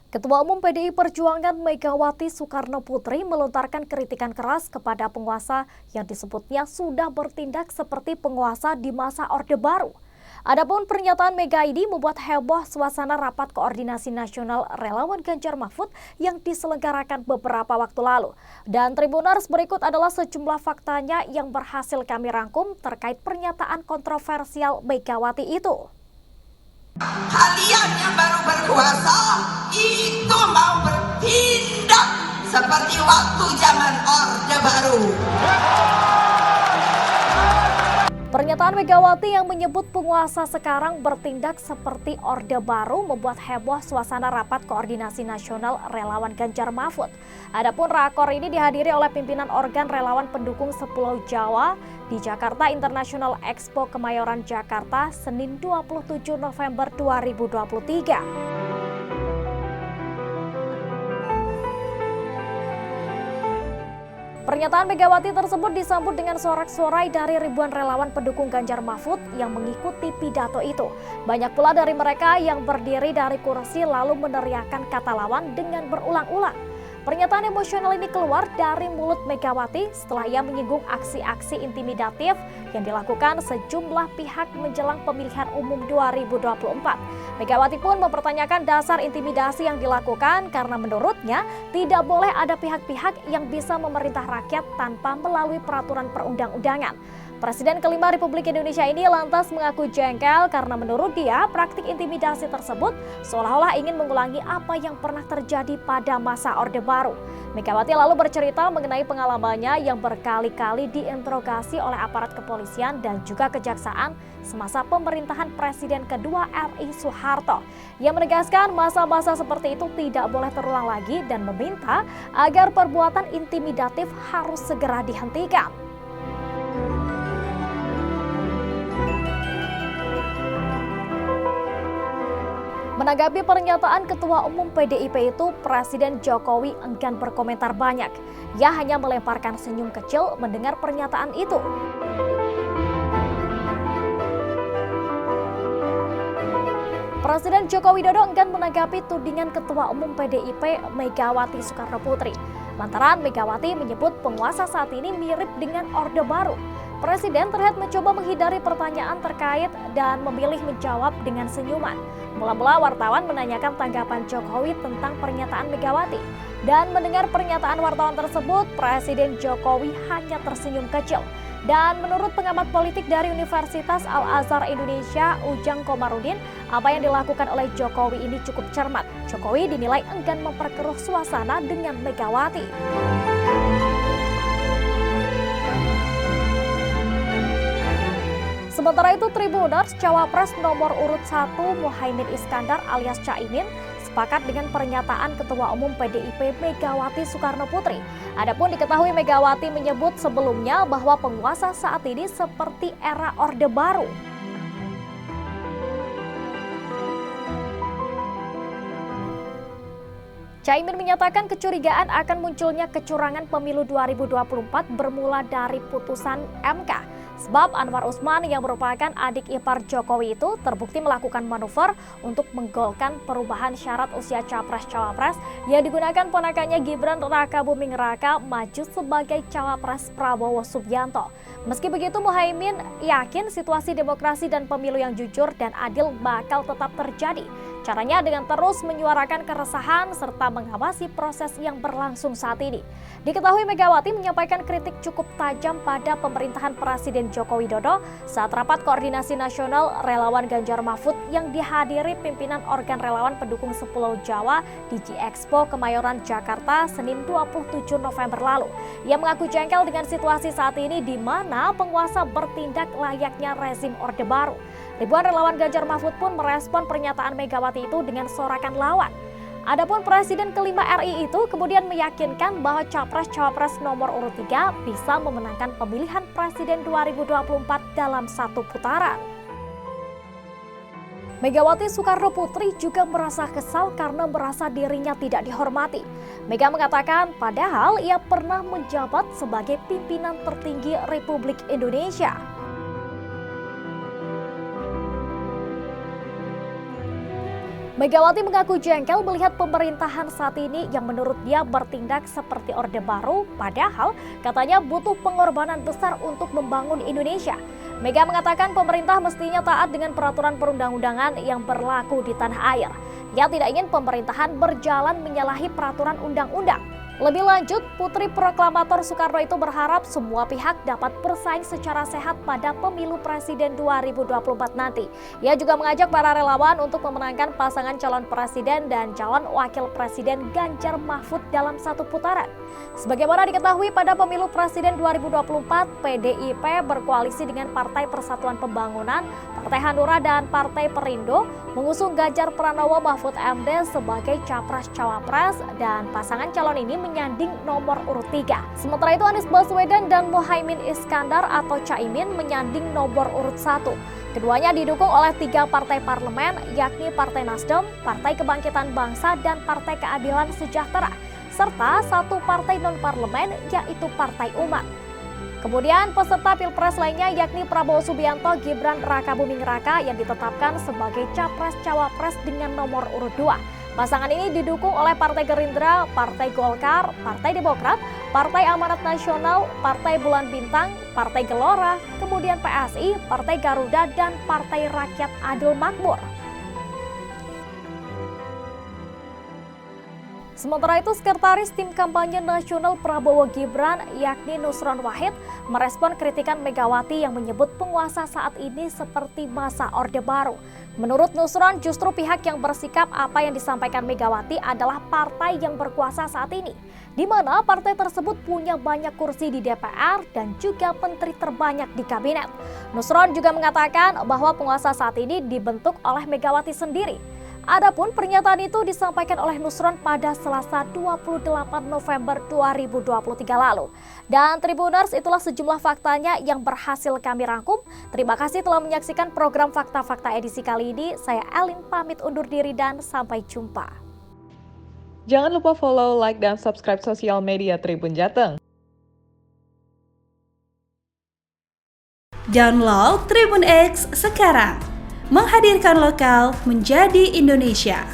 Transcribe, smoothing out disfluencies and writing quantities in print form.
Ketua Umum PDI Perjuangan Megawati Soekarnoputri melontarkan kritikan keras kepada penguasa yang disebutnya sudah bertindak seperti penguasa di masa Orde Baru. Adapun pernyataan Mega ini membuat heboh suasana rapat koordinasi nasional relawan Ganjar Mahfud yang diselenggarakan beberapa waktu lalu. Dan Tribuners, berikut adalah sejumlah faktanya yang berhasil kami rangkum terkait pernyataan kontroversial Megawati itu. Kalian yang baru berkuasa itu mau bertindak seperti waktu zaman Orde Baru. Pernyataan Megawati yang menyebut penguasa sekarang bertindak seperti Orde Baru membuat heboh suasana rapat koordinasi nasional relawan Ganjar Mahfud. Adapun rakor ini dihadiri oleh pimpinan organ relawan pendukung Sepulau Jawa di Jakarta International Expo Kemayoran Jakarta, Senin 27 November 2023. Pernyataan Megawati tersebut disambut dengan sorak-sorai dari ribuan relawan pendukung Ganjar Mahfud yang mengikuti pidato itu. Banyak pula dari mereka yang berdiri dari kursi lalu meneriakkan kata lawan dengan berulang-ulang. Pernyataan emosional ini keluar dari mulut Megawati setelah ia menyinggung aksi-aksi intimidatif yang dilakukan sejumlah pihak menjelang pemilihan umum 2024. Megawati pun mempertanyakan dasar intimidasi yang dilakukan karena menurutnya tidak boleh ada pihak-pihak yang bisa memerintah rakyat tanpa melalui peraturan perundang-undangan. Presiden kelima Republik Indonesia ini lantas mengaku jengkel karena menurut dia praktik intimidasi tersebut seolah-olah ingin mengulangi apa yang pernah terjadi pada masa Orde Baru. Megawati lalu bercerita mengenai pengalamannya yang berkali-kali diinterogasi oleh aparat kepolisian dan juga kejaksaan semasa pemerintahan Presiden kedua RI Soeharto. Ia menegaskan masa-masa seperti itu tidak boleh terulang lagi dan meminta agar perbuatan intimidatif harus segera dihentikan. Menanggapi pernyataan Ketua Umum PDIP itu, Presiden Jokowi enggan berkomentar banyak. Ia hanya melemparkan senyum kecil mendengar pernyataan itu. Presiden Joko Widodo enggan menanggapi tudingan Ketua Umum PDIP Megawati Soekarnoputri. Lantaran Megawati menyebut penguasa saat ini mirip dengan Orde Baru. Presiden terlihat mencoba menghindari pertanyaan terkait dan memilih menjawab dengan senyuman. Mula-mula wartawan menanyakan tanggapan Jokowi tentang pernyataan Megawati. Dan mendengar pernyataan wartawan tersebut, Presiden Jokowi hanya tersenyum kecil. Dan menurut pengamat politik dari Universitas Al-Azhar Indonesia, Ujang Komarudin, apa yang dilakukan oleh Jokowi ini cukup cermat. Jokowi dinilai enggan memperkeruh suasana dengan Megawati. Sementara itu, Tribuners, Cawapres nomor urut 1 Muhaimin Iskandar alias Caimin sepakat dengan pernyataan Ketua Umum PDIP Megawati Soekarnoputri. Adapun diketahui Megawati menyebut sebelumnya bahwa penguasa saat ini seperti era Orde Baru. Caimin menyatakan kecurigaan akan munculnya kecurangan pemilu 2024 bermula dari putusan MK. Sebab Anwar Usman yang merupakan adik ipar Jokowi itu terbukti melakukan manuver untuk menggolkan perubahan syarat usia Capres-Cawapres yang digunakan ponakannya Gibran Rakabuming Raka maju sebagai Cawapres Prabowo Subianto. Meski begitu, Muhaimin yakin situasi demokrasi dan pemilu yang jujur dan adil bakal tetap terjadi. Caranya dengan terus menyuarakan keresahan serta mengawasi proses yang berlangsung saat ini. Diketahui Megawati menyampaikan kritik cukup tajam pada pemerintahan Presiden Joko Widodo saat rapat koordinasi nasional relawan Ganjar Mahfud yang dihadiri pimpinan organ relawan pendukung Sepulau Jawa di G-Expo Kemayoran Jakarta, Senin 27 November lalu. Ia mengaku jengkel dengan situasi saat ini di mana penguasa bertindak layaknya rezim Orde Baru. Ribuan relawan Ganjar Mahfud pun merespon pernyataan Megawati itu dengan sorakan lawan. Adapun Presiden kelima RI itu kemudian meyakinkan bahwa Capres-Cawapres nomor urut 3 bisa memenangkan pemilihan Presiden 2024 dalam satu putaran. Megawati Soekarnoputri juga merasa kesal karena merasa dirinya tidak dihormati. Mega mengatakan padahal ia pernah menjabat sebagai pimpinan tertinggi Republik Indonesia. Megawati mengaku jengkel melihat pemerintahan saat ini yang menurut dia bertindak seperti Orde Baru, padahal katanya butuh pengorbanan besar untuk membangun Indonesia. Mega mengatakan pemerintah mestinya taat dengan peraturan perundang-undangan yang berlaku di tanah air. Ia tidak ingin pemerintahan berjalan menyalahi peraturan undang-undang. Lebih lanjut, Putri Proklamator Soekarno itu berharap semua pihak dapat bersaing secara sehat pada pemilu presiden 2024 nanti. Ia juga mengajak para relawan untuk memenangkan pasangan calon presiden dan calon wakil presiden Ganjar Mahfud dalam satu putaran. Sebagaimana diketahui pada pemilu presiden 2024, PDIP berkoalisi dengan Partai Persatuan Pembangunan, Partai Hanura dan Partai Perindo mengusung Ganjar Pranowo Mahfud MD sebagai capres-cawapres dan pasangan calon ini menyanding nomor urut 3. Sementara itu Anies Baswedan dan Muhaimin Iskandar atau Caimin menyanding nomor urut 1. Keduanya didukung oleh 3 partai parlemen yakni Partai Nasdem, Partai Kebangkitan Bangsa dan Partai Keadilan Sejahtera, serta 1 partai non-parlemen yaitu Partai Umat. Kemudian peserta Pilpres lainnya yakni Prabowo Subianto, Gibran Rakabuming Raka yang ditetapkan sebagai capres-cawapres dengan nomor urut 2. Pasangan ini didukung oleh Partai Gerindra, Partai Golkar, Partai Demokrat, Partai Amanat Nasional, Partai Bulan Bintang, Partai Gelora, kemudian PSI, Partai Garuda, dan Partai Rakyat Adil Makmur. Sementara itu, Sekretaris Tim Kampanye Nasional Prabowo Gibran yakni Nusron Wahid merespon kritikan Megawati yang menyebut penguasa saat ini seperti masa Orde Baru. Menurut Nusron, justru pihak yang bersikap apa yang disampaikan Megawati adalah partai yang berkuasa saat ini, di mana partai tersebut punya banyak kursi di DPR dan juga menteri terbanyak di kabinet. Nusron juga mengatakan bahwa penguasa saat ini dibentuk oleh Megawati sendiri. Adapun pernyataan itu disampaikan oleh Nusron pada Selasa 28 November 2023 lalu. Dan Tribuners, itulah sejumlah faktanya yang berhasil kami rangkum. Terima kasih telah menyaksikan program Fakta-Fakta edisi kali ini. Saya Elin pamit undur diri dan sampai jumpa. Jangan lupa follow, like, dan subscribe sosial media Tribun Jateng. Download Tribun X sekarang. Menghadirkan lokal menjadi Indonesia.